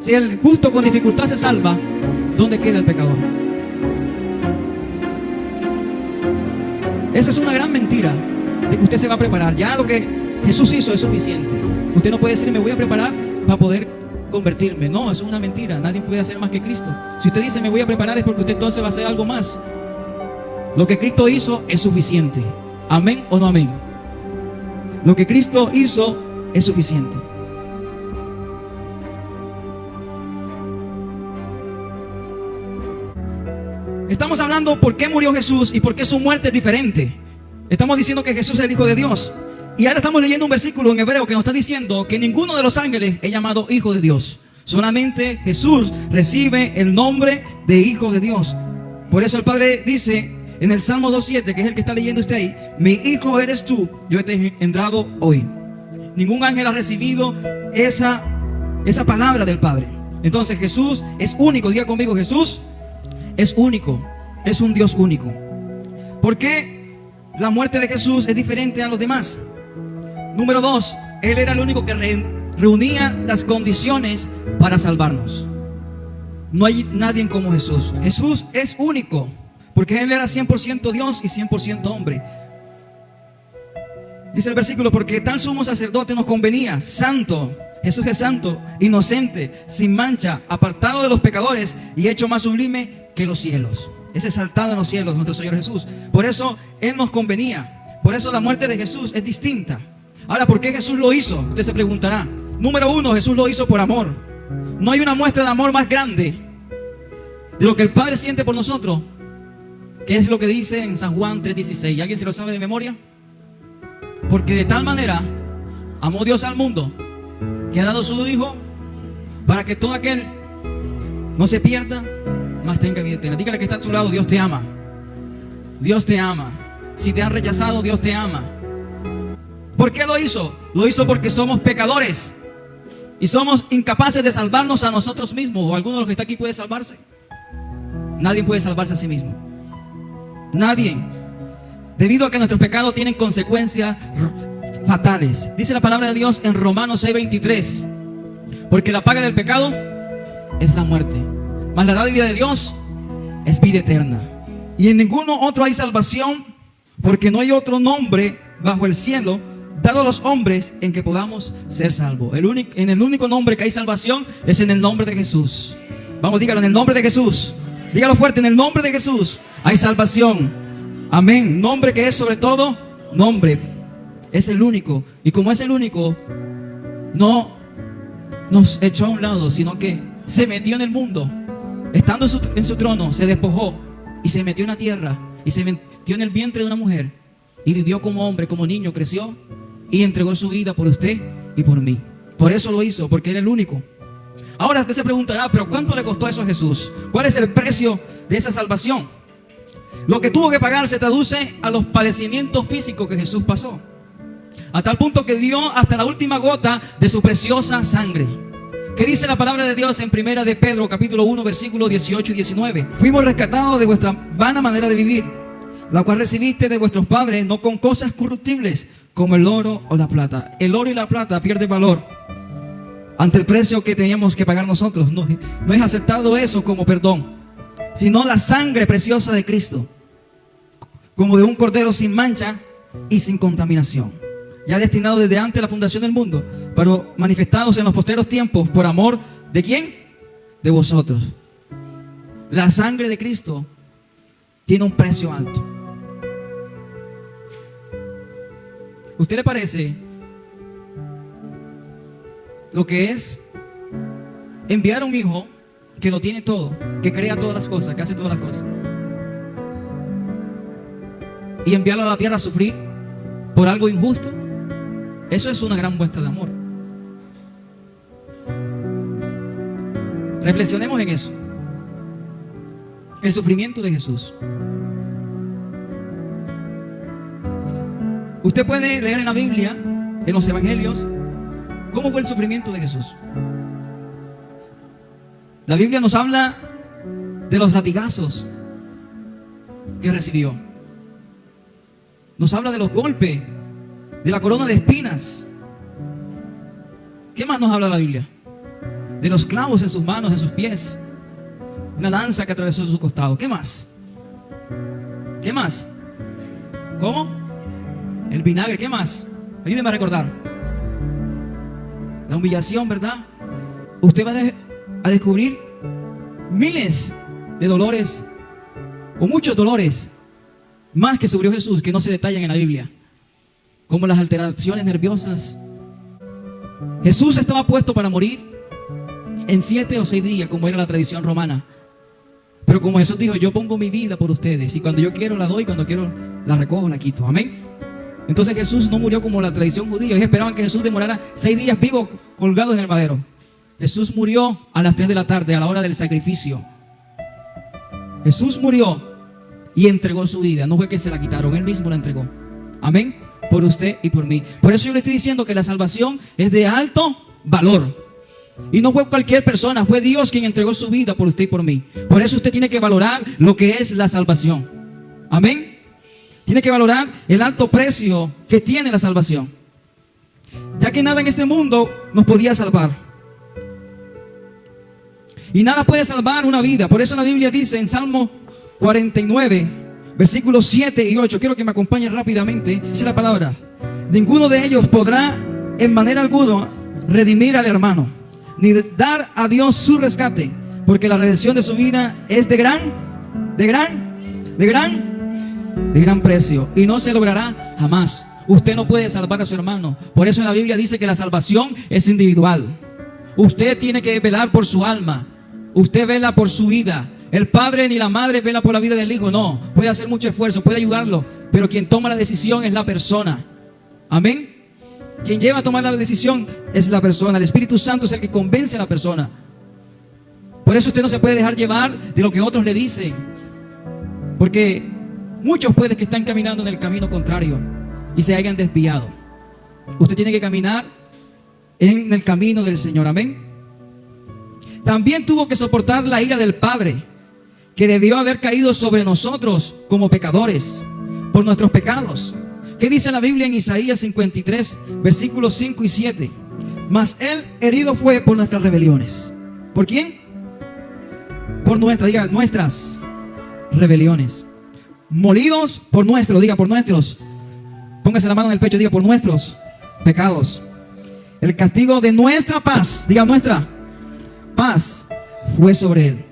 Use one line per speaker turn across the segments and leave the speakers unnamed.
Si el justo con dificultad se salva, ¿dónde queda el pecador? Esa es una gran mentira, de que usted se va a preparar. Ya lo que Jesús hizo es suficiente. Usted no puede decir, me voy a preparar para poder convertirme. No, eso es una mentira. Nadie puede hacer más que Cristo. Si usted dice, me voy a preparar, es porque usted entonces va a hacer algo más. Lo que Cristo hizo es suficiente. ¿Amén o no amén? Lo que Cristo hizo es suficiente. Estamos hablando por qué murió Jesús y por qué su muerte es diferente. Estamos diciendo que Jesús es el Hijo de Dios. Y ahora estamos leyendo un versículo en hebreo que nos está diciendo que ninguno de los ángeles es llamado Hijo de Dios. Solamente Jesús recibe el nombre de Hijo de Dios. Por eso el Padre dice en el Salmo 2:7, que es el que está leyendo usted ahí: mi hijo eres tú, yo te he engendrado hoy. Ningún ángel ha recibido esa palabra del Padre. Entonces Jesús es único. Diga conmigo, Jesús es único, es un Dios único. ¿Por qué la muerte de Jesús es diferente a los demás? Número 2, Él era el único que reunía las condiciones para salvarnos. No hay nadie como Jesús. Jesús es único, porque Él era 100% Dios y 100% hombre. Dice el versículo, porque tal sumo sacerdote nos convenía, santo. Jesús es santo, inocente, sin mancha, apartado de los pecadores y hecho más sublime que los cielos. Es exaltado en los cielos nuestro Señor Jesús. Por eso Él nos convenía. Por eso la muerte de Jesús es distinta. Ahora, ¿por qué Jesús lo hizo? Usted se preguntará. Número 1, Jesús lo hizo por amor. No hay una muestra de amor más grande de lo que el Padre siente por nosotros, que es lo que dice en San Juan 3:16. ¿Alguien se lo sabe de memoria? Porque de tal manera amó Dios al mundo, que ha dado su Hijo, para que todo aquel no se pierda, mas tenga vida eterna. Dígale que está a su lado: Dios te ama. Dios te ama. Si te han rechazado, Dios te ama. ¿Por qué lo hizo? Lo hizo porque somos pecadores y somos incapaces de salvarnos a nosotros mismos. ¿O alguno de los que está aquí puede salvarse? Nadie puede salvarse a sí mismo. Nadie. Debido a que nuestros pecados tienen consecuencias fatales. Dice la palabra de Dios en Romanos 6:23: porque la paga del pecado es la muerte, mas la dádiva de Dios es vida eterna. Y en ninguno otro hay salvación, porque no hay otro nombre bajo el cielo dado a los hombres en que podamos ser salvos. En el único nombre que hay salvación es en el nombre de Jesús. Vamos, dígalo: en el nombre de Jesús. Dígalo fuerte: en el nombre de Jesús hay salvación. Amén. Nombre que es sobre todo nombre. Es el único. Y como es el único, no nos echó a un lado, sino que se metió en el mundo. Estando en su trono, se despojó y se metió en la tierra y se metió en el vientre de una mujer y vivió como hombre, como niño, creció y entregó su vida por usted y por mí. Por eso lo hizo, porque era el único. Ahora usted se preguntará, pero ¿cuánto le costó eso a Jesús? ¿Cuál es el precio de esa salvación? Lo que tuvo que pagar se traduce a los padecimientos físicos que Jesús pasó, a tal punto que dio hasta la última gota de su preciosa sangre. ¿Qué dice la palabra de Dios en primera de Pedro, capítulo 1, versículos 18 y 19? Fuimos rescatados de vuestra vana manera de vivir, la cual recibiste de vuestros padres, no con cosas corruptibles, como el oro o la plata. El oro y la plata pierden valor ante el precio que teníamos que pagar nosotros. No es aceptado eso como perdón, sino la sangre preciosa de Cristo, como de un cordero sin mancha y sin contaminación, ya destinado desde antes de la fundación del mundo, pero manifestados en los posteros tiempos por amor ¿de quién? De vosotros. La sangre de Cristo tiene un precio alto. ¿Usted le parece lo que es enviar a un hijo que lo tiene todo, que crea todas las cosas, que hace todas las cosas, y enviarlo a la tierra a sufrir por algo injusto? Eso es una gran muestra de amor. Reflexionemos en eso. El sufrimiento de Jesús. Usted puede leer en la Biblia, en los evangelios, cómo fue el sufrimiento de Jesús. La Biblia nos habla de los latigazos que recibió. Nos habla de los golpes, de la corona de espinas. ¿Qué más nos habla la Biblia? de los clavos en sus manos, en sus pies, una lanza que atravesó su costado. ¿Qué más? ¿Qué más? ¿Cómo? El vinagre. ¿Qué más? Ayúdenme a recordar. La humillación, ¿verdad? Usted va a descubrir miles de dolores o muchos dolores más que sufrió Jesús, que no se detallan en la Biblia, como las alteraciones nerviosas. Jesús estaba puesto para morir en 7 o 6 días, como era la tradición romana. Pero como Jesús dijo, yo pongo mi vida por ustedes, y cuando yo quiero la doy, cuando quiero la recojo, la quito. Amén. Entonces Jesús no murió como la tradición judía. Ellos esperaban que Jesús demorara 6 días vivo colgado en el madero. Jesús murió a las 3 de la tarde, a la hora del sacrificio. Jesús murió y entregó su vida. No fue que se la quitaron, Él mismo la entregó. Amén. Por usted y por mí. Por eso yo le estoy diciendo que la salvación es de alto valor. Y no fue cualquier persona, fue Dios quien entregó su vida por usted y por mí. Por eso usted tiene que valorar lo que es la salvación. Amén. Tiene que valorar el alto precio que tiene la salvación, ya que nada en este mundo nos podía salvar. Y nada puede salvar una vida. Por eso la Biblia dice en Salmo 49, versículos 7 y 8. Quiero que me acompañen rápidamente. Dice la palabra: ninguno de ellos podrá en manera alguna redimir al hermano, ni dar a Dios su rescate, porque la redención de su vida es de gran precio, y no se logrará jamás. Usted no puede salvar a su hermano. Por eso en la Biblia dice que la salvación es individual. Usted tiene que velar por su alma. Usted vela por su vida. El padre ni la madre vela por la vida del hijo. No, puede hacer mucho esfuerzo, puede ayudarlo, pero quien toma la decisión es la persona. Amén. Quien lleva a tomar la decisión es la persona. El Espíritu Santo es el que convence a la persona. Por eso usted no se puede dejar llevar de lo que otros le dicen, porque muchos pueden que están caminando en el camino contrario y se hayan desviado. Usted tiene que caminar en el camino del Señor. Amén. También tuvo que soportar la ira del Padre, que debió haber caído sobre nosotros como pecadores por nuestros pecados. ¿Qué dice la Biblia en Isaías 53, versículos 5 y 7? Mas Él herido fue por nuestras rebeliones. ¿Por quién? Por nuestras rebeliones. Molidos por nuestros. Póngase la mano en el pecho, diga, por nuestros pecados. El castigo de nuestra paz, diga, nuestra paz fue sobre Él,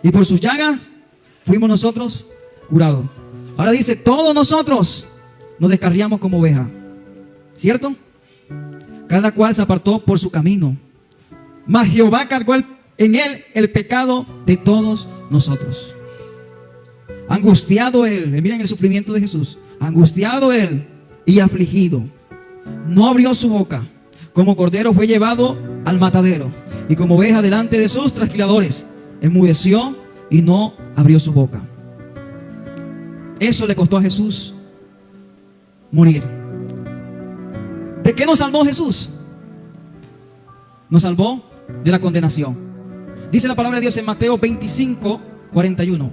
y por sus llagas fuimos nosotros curados. Ahora dice, todos nosotros nos descarriamos como oveja, ¿cierto? Cada cual se apartó por su camino, mas Jehová cargó en Él el pecado de todos nosotros. Angustiado Él, miren el sufrimiento de Jesús. Angustiado Él y afligido, no abrió su boca. Como cordero fue llevado al matadero, y como oveja delante de sus trasquiladores, enmudeció y no abrió su boca. Eso le costó a Jesús morir. ¿De qué nos salvó Jesús? Nos salvó de la condenación. Dice la palabra de Dios en Mateo 25, 41.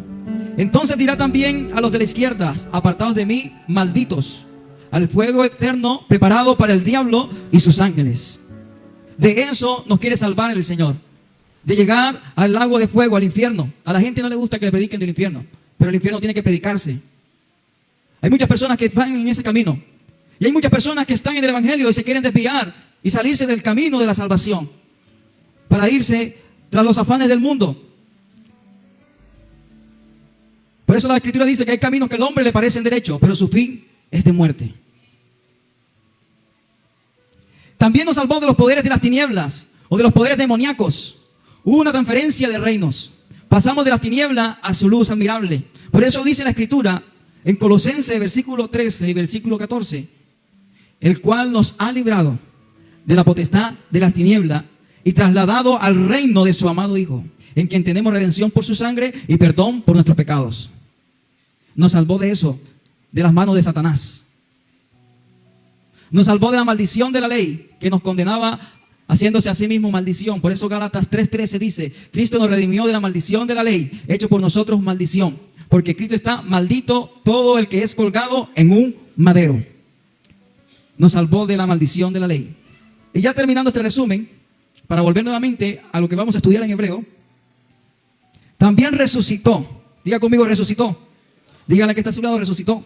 Entonces dirá también a los de la izquierda: apartados de mí, malditos, al fuego eterno preparado para el diablo y sus ángeles. De eso nos quiere salvar el Señor, de llegar al lago de fuego, al infierno. A la gente no le gusta que le prediquen del infierno, pero el infierno tiene que predicarse. Hay muchas personas que van en ese camino, y hay muchas personas que están en el evangelio y se quieren desviar y salirse del camino de la salvación para irse tras los afanes del mundo. Por eso la Escritura dice que hay caminos que al hombre le parecen derechos, pero su fin es de muerte. También nos salvó de los poderes de las tinieblas o de los poderes demoníacos. Hubo una transferencia de reinos. Pasamos de las tinieblas a su luz admirable. Por eso dice la Escritura en Colosenses versículo 13 y versículo 14: el cual nos ha librado de la potestad de las tinieblas y trasladado al reino de su amado Hijo, en quien tenemos redención por su sangre y perdón por nuestros pecados. Nos salvó de eso, de las manos de Satanás. Nos salvó de la maldición de la ley, que nos condenaba haciéndose a sí mismo maldición. Por eso Gálatas 3:13 dice: Cristo nos redimió de la maldición de la ley, hecho por nosotros maldición, porque Cristo está maldito todo el que es colgado en un madero. Nos salvó de la maldición de la ley. Y ya terminando este resumen, para volver nuevamente a lo que vamos a estudiar en hebreo, también resucitó. Diga conmigo, resucitó. Dígale que está a su lado, resucitó.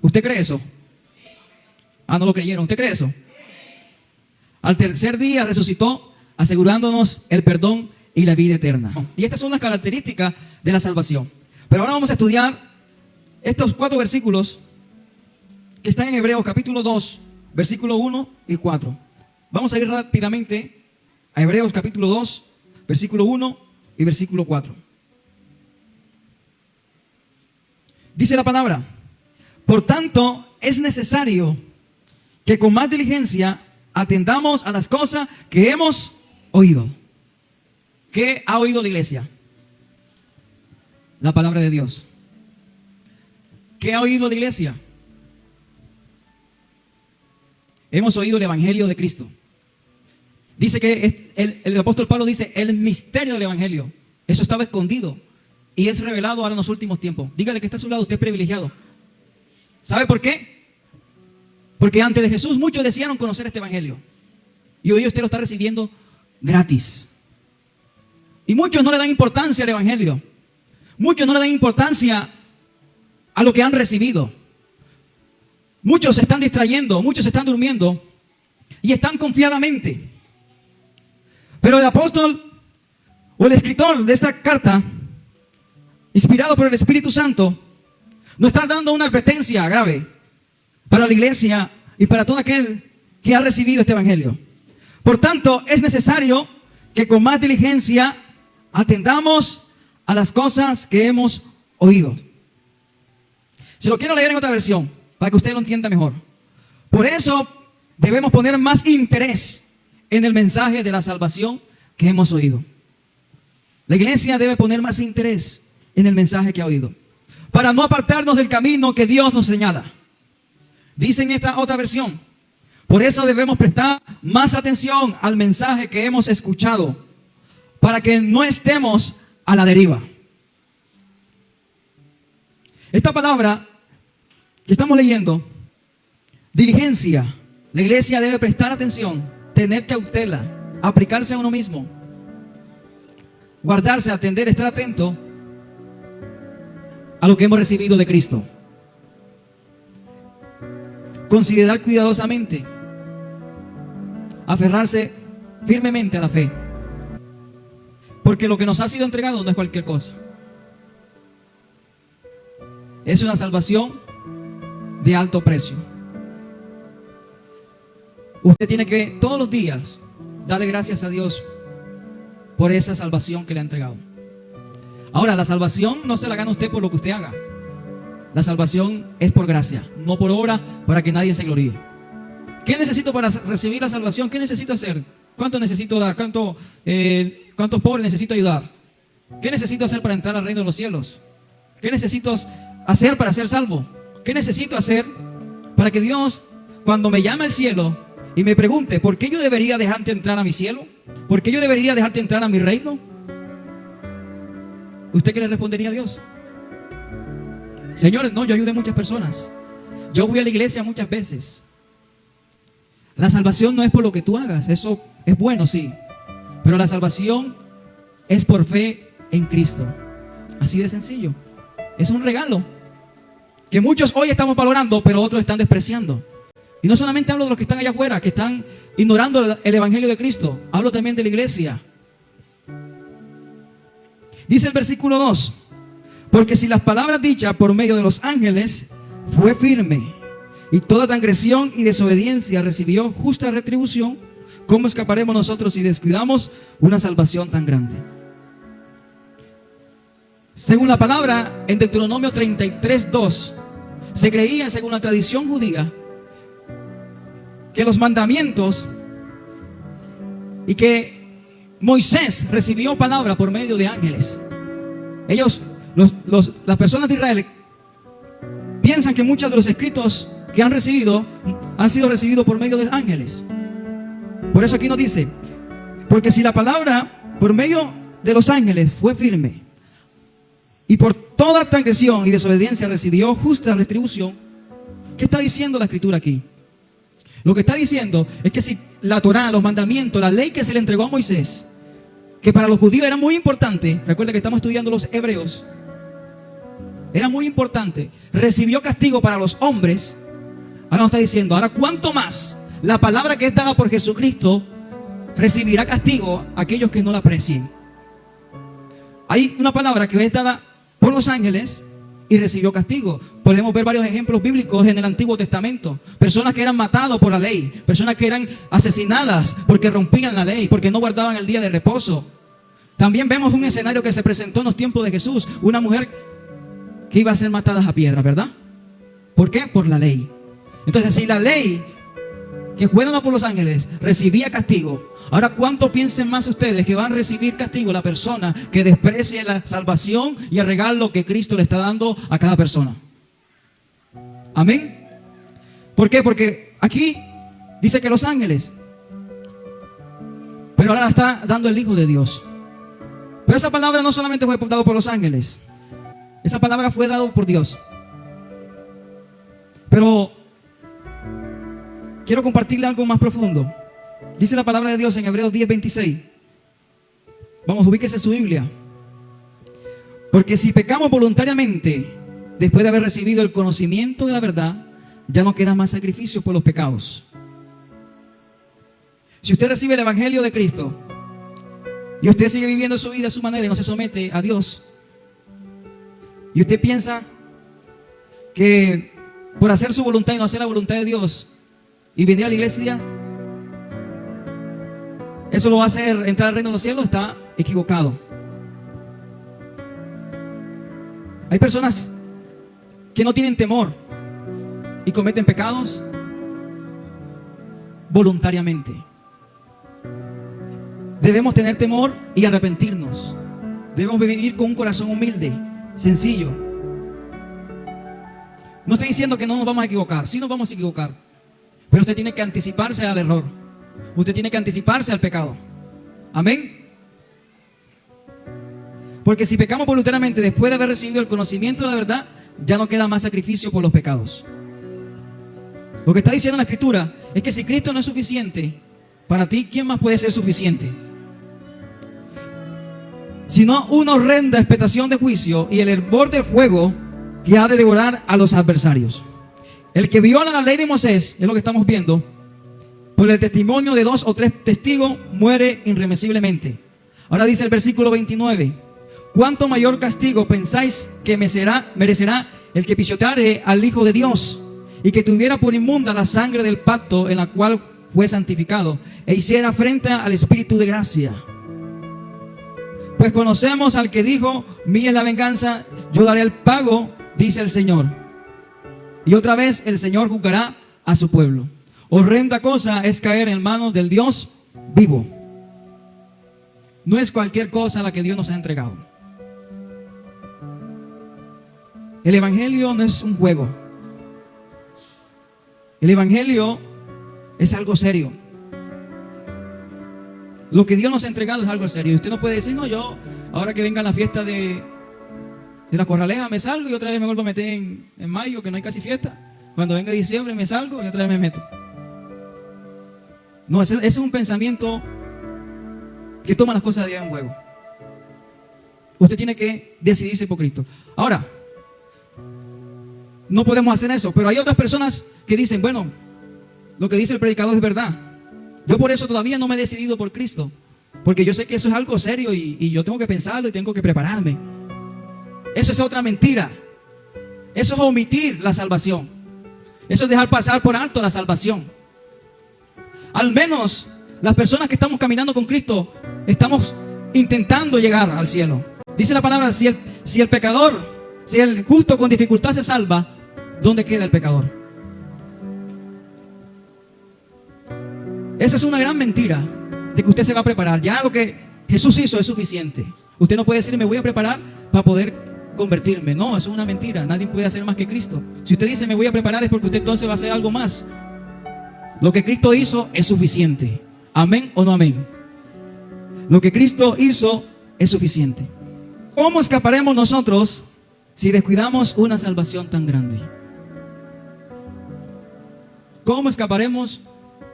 ¿Usted cree eso? Ah, no lo creyeron. ¿Usted cree eso? Al tercer día resucitó, asegurándonos el perdón y la vida eterna. Y estas son las características de la salvación. Pero ahora vamos a estudiar estos 4 versículos que están en Hebreos capítulo 2, versículo 1 y 4. Vamos a ir rápidamente a Hebreos capítulo 2, versículo 1 y versículo 4. Dice la palabra: por tanto, es necesario que con más diligencia atendamos a las cosas que hemos oído. ¿Qué ha oído la iglesia? La palabra de Dios. ¿Qué ha oído la iglesia? Hemos oído el evangelio de Cristo. Dice que el apóstol Pablo dice el misterio del evangelio. Eso estaba escondido y es revelado ahora en los últimos tiempos. Dígale que está a su lado, usted es privilegiado. ¿Sabe por qué? Porque antes de Jesús muchos desearon conocer este evangelio. Y hoy usted lo está recibiendo gratis. Y muchos no le dan importancia al evangelio. Muchos no le dan importancia a lo que han recibido. Muchos se están distrayendo, muchos se están durmiendo y están confiadamente. Pero el apóstol o el escritor de esta carta, inspirado por el Espíritu Santo, nos está dando una advertencia grave para la iglesia y para todo aquel que ha recibido este evangelio. Por tanto, es necesario que con más diligencia atendamos a las cosas que hemos oído. Se lo quiero leer en otra versión para que usted lo entienda mejor. Por eso debemos poner más interés en el mensaje de la salvación que hemos oído. La iglesia debe poner más interés en el mensaje que ha oído, para no apartarnos del camino que Dios nos señala. Dice en esta otra versión: por eso debemos prestar más atención al mensaje que hemos escuchado, para que no estemos a la deriva. Esta palabra que estamos leyendo, diligencia, la iglesia debe prestar atención, tener cautela, aplicarse a uno mismo, guardarse, atender, estar atento a lo que hemos recibido de Cristo. Considerar cuidadosamente, aferrarse firmemente a la fe, porque lo que nos ha sido entregado no es cualquier cosa. Es una salvación de alto precio. Usted tiene que todos los días darle gracias a Dios por esa salvación que le ha entregado. Ahora, la salvación no se la gana usted por lo que usted haga. La salvación es por gracia, no por obra, para que nadie se gloríe. ¿Qué necesito para recibir la salvación? ¿Qué necesito hacer? ¿Cuánto necesito dar? ¿Cuántos pobres necesito ayudar? ¿Qué necesito hacer para entrar al reino de los cielos? ¿Qué necesito hacer para ser salvo? ¿Qué necesito hacer para que Dios, cuando me llame al cielo y me pregunte, ¿por qué yo debería dejarte entrar a mi cielo? ¿Por qué yo debería dejarte entrar a mi reino? ¿Usted qué le respondería a Dios? Señores, no, yo ayudé a muchas personas. Yo fui a la iglesia muchas veces. La salvación no es por lo que tú hagas. Eso es bueno, sí. Pero la salvación es por fe en Cristo. Así de sencillo. Es un regalo que muchos hoy estamos valorando, pero otros están despreciando. Y no solamente hablo de los que están allá afuera, que están ignorando el evangelio de Cristo. Hablo también de la iglesia. Dice el versículo 2: porque si las palabras dichas por medio de los ángeles fue firme, y toda transgresión y desobediencia recibió justa retribución, ¿cómo escaparemos nosotros si descuidamos una salvación tan grande? Según la palabra, en Deuteronomio 33:2, se creía, según la tradición judía, que los mandamientos y que Moisés recibió palabra por medio de ángeles. Ellos, las personas de Israel, piensan que muchos de los escritos que han sido recibidos por medio de ángeles. Por eso aquí nos dice: porque si la palabra por medio de los ángeles fue firme, y por toda transgresión y desobediencia recibió justa retribución. ¿Qué está diciendo la escritura aquí? Lo que está diciendo es que si la Torá, los mandamientos, la ley que se le entregó a Moisés, que para los judíos era muy importante. Recuerda que estamos estudiando los hebreos. Era muy importante. Recibió castigo para los hombres. Ahora nos está diciendo, ahora cuánto más la palabra que es dada por Jesucristo recibirá castigo a aquellos que no la aprecien. Hay una palabra que es dada por los ángeles y recibió castigo. Podemos ver varios ejemplos bíblicos en el Antiguo Testamento. Personas que eran matadas por la ley, personas que eran asesinadas porque rompían la ley, porque no guardaban el día de reposo. También vemos un escenario que se presentó en los tiempos de Jesús, una mujer que iba a ser matada a piedra, ¿verdad? ¿Por qué? Por la ley. Entonces, si la ley que fue dada por los ángeles recibía castigo, ahora ¿cuánto piensen más ustedes que van a recibir castigo la persona que desprecie la salvación y el regalo que Cristo le está dando a cada persona? Amén. ¿Por qué? Porque aquí dice que los ángeles, pero ahora la está dando el Hijo de Dios. Pero esa palabra no solamente fue dada por los ángeles, esa palabra fue dada por Dios. Pero quiero compartirle algo más profundo. Dice la palabra de Dios en Hebreos 10:26. Vamos, ubíquese en su Biblia. Porque si pecamos voluntariamente, después de haber recibido el conocimiento de la verdad, ya no queda más sacrificio por los pecados. Si usted recibe el Evangelio de Cristo y usted sigue viviendo su vida a su manera y no se somete a Dios, y usted piensa que por hacer su voluntad y no hacer la voluntad de Dios y venir a la iglesia, eso lo va a hacer entrar al reino de los cielos, está equivocado. Hay personas que no tienen temor y cometen pecados voluntariamente. Debemos tener temor y arrepentirnos. Debemos vivir con un corazón humilde, sencillo. No estoy diciendo que no nos vamos a equivocar, sí nos vamos a equivocar, pero usted tiene que anticiparse al error. Usted tiene que anticiparse al pecado. Amén. Porque si pecamos voluntariamente después de haber recibido el conocimiento de la verdad, ya no queda más sacrificio por los pecados. Lo que está diciendo la Escritura es que si Cristo no es suficiente para ti, ¿quién más puede ser suficiente? Sino una horrenda expectación de juicio y el hervor del fuego que ha de devorar a los adversarios. El que viola la ley de Moisés, es lo que estamos viendo, por el testimonio de 2 o 3 testigos, muere irremisiblemente. Ahora dice el versículo 29. ¿Cuánto mayor castigo pensáis que merecerá el que pisoteare al Hijo de Dios y que tuviera por inmunda la sangre del pacto en la cual fue santificado e hiciera afrenta al Espíritu de gracia? Pues conocemos al que dijo: mía es la venganza, yo daré el pago, dice el Señor. Y otra vez el Señor juzgará a su pueblo. Horrenda cosa es caer en manos del Dios vivo. No es cualquier cosa la que Dios nos ha entregado. El Evangelio no es un juego. El Evangelio es algo serio. Lo que Dios nos ha entregado es algo serio. Usted no puede decir: no, yo ahora que venga la fiesta de la Corraleja me salgo y otra vez me vuelvo a meter en mayo, que no hay casi fiesta. Cuando venga diciembre me salgo y otra vez me meto. No, ese es un pensamiento que toma las cosas de Dios en juego. Usted tiene que decidirse por Cristo. Ahora, no podemos hacer eso, pero hay otras personas que dicen: bueno, lo que dice el predicador es verdad. Yo por eso todavía no me he decidido por Cristo, porque yo sé que eso es algo serio y yo tengo que pensarlo y tengo que prepararme. Eso es otra mentira. Eso es omitir la salvación. Eso es dejar pasar por alto la salvación. Al menos las personas que estamos caminando con Cristo estamos intentando llegar al cielo. Dice la palabra: si el pecador, si el justo con dificultad se salva, ¿dónde queda el pecador? Esa es una gran mentira, de que usted se va a preparar. Ya lo que Jesús hizo es suficiente. Usted no puede decir: me voy a preparar para poder convertirme. No, eso es una mentira. Nadie puede hacer más que Cristo. Si usted dice: me voy a preparar, es porque usted entonces va a hacer algo más. Lo que Cristo hizo es suficiente. ¿Amén o no amén? Lo que Cristo hizo es suficiente. ¿Cómo escaparemos nosotros si descuidamos una salvación tan grande? ¿Cómo escaparemos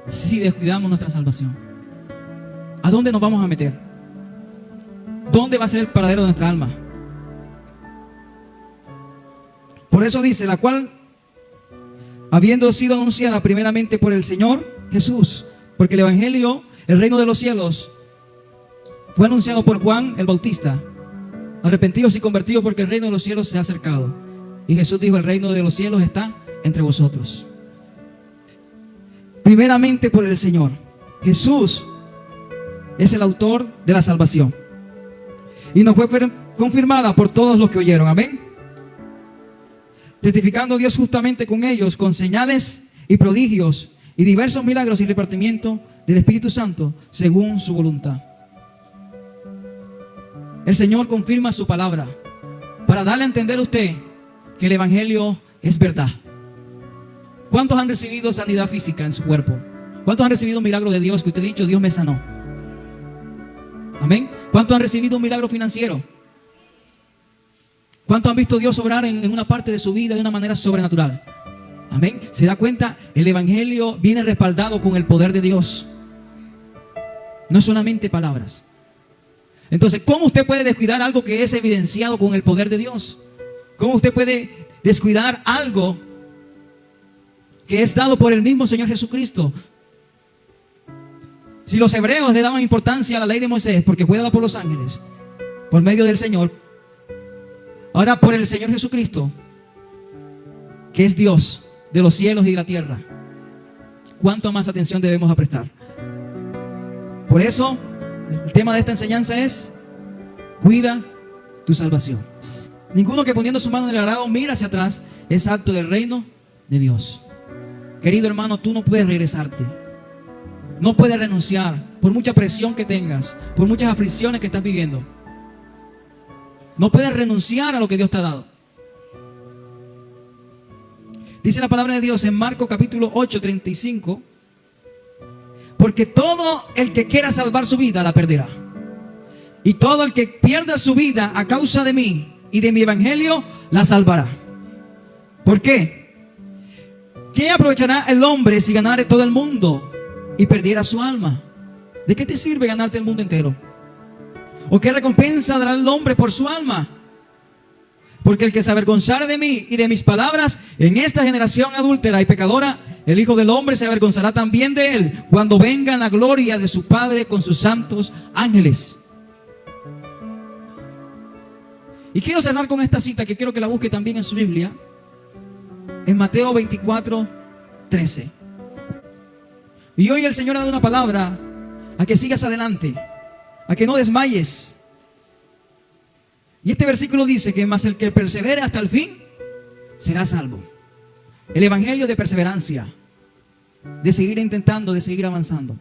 si descuidamos nuestra salvación? ¿A dónde nos vamos a meter? ¿Dónde va a ser el paradero de nuestra alma? Por eso dice, la cual, habiendo sido anunciada primeramente por el Señor Jesús, porque el Evangelio, el reino de los cielos, fue anunciado por Juan el Bautista. Arrepentidos y convertidos, porque el reino de los cielos se ha acercado. Y Jesús dijo, el reino de los cielos está entre vosotros. Primeramente por el Señor. Jesús es el autor de la salvación. Y nos fue confirmada por todos los que oyeron. Amén. Testificando Dios justamente con ellos, con señales y prodigios y diversos milagros y repartimiento del Espíritu Santo según su voluntad. El Señor confirma su palabra para darle a entender a usted que el Evangelio es verdad. ¿Cuántos han recibido sanidad física en su cuerpo? ¿Cuántos han recibido un milagro de Dios que usted ha dicho, Dios me sanó? Amén. ¿Cuántos han recibido un milagro financiero? ¿Cuántos han visto a Dios obrar en una parte de su vida de una manera sobrenatural? Amén. ¿Se da cuenta? El Evangelio viene respaldado con el poder de Dios. No solamente palabras. Entonces, ¿cómo usted puede descuidar algo que es evidenciado con el poder de Dios? ¿Cómo usted puede descuidar algo que es dado por el mismo Señor Jesucristo? Si los hebreos le daban importancia a la ley de Moisés porque fue dada por los ángeles, por medio del Señor, ahora por el Señor Jesucristo, que es Dios de los cielos y de la tierra, ¿cuánto más atención debemos prestar? Por eso, el tema de esta enseñanza es: cuida tu salvación. Ninguno que poniendo su mano en el arado mira hacia atrás es apto del reino de Dios. Querido hermano, tú no puedes regresarte. No puedes renunciar por mucha presión que tengas, por muchas aflicciones que estás viviendo. No puedes renunciar a lo que Dios te ha dado. Dice la palabra de Dios en Marcos capítulo 8, 35. Porque todo el que quiera salvar su vida la perderá. Y todo el que pierda su vida a causa de mí y de mi evangelio la salvará. ¿Por qué? ¿Qué aprovechará el hombre si ganare todo el mundo y perdiera su alma? ¿De qué te sirve ganarte el mundo entero? ¿O qué recompensa dará el hombre por su alma? Porque el que se avergonzare de mí y de mis palabras en esta generación adúltera y pecadora, el Hijo del Hombre se avergonzará también de él cuando venga en la gloria de su Padre con sus santos ángeles. Y quiero cerrar con esta cita que quiero que la busque también en su Biblia, en Mateo 24, 13. Y hoy el Señor ha dado una palabra a que sigas adelante, a que no desmayes. Y este versículo dice que más el que persevere hasta el fin será salvo. El evangelio de perseverancia, de seguir intentando, de seguir avanzando.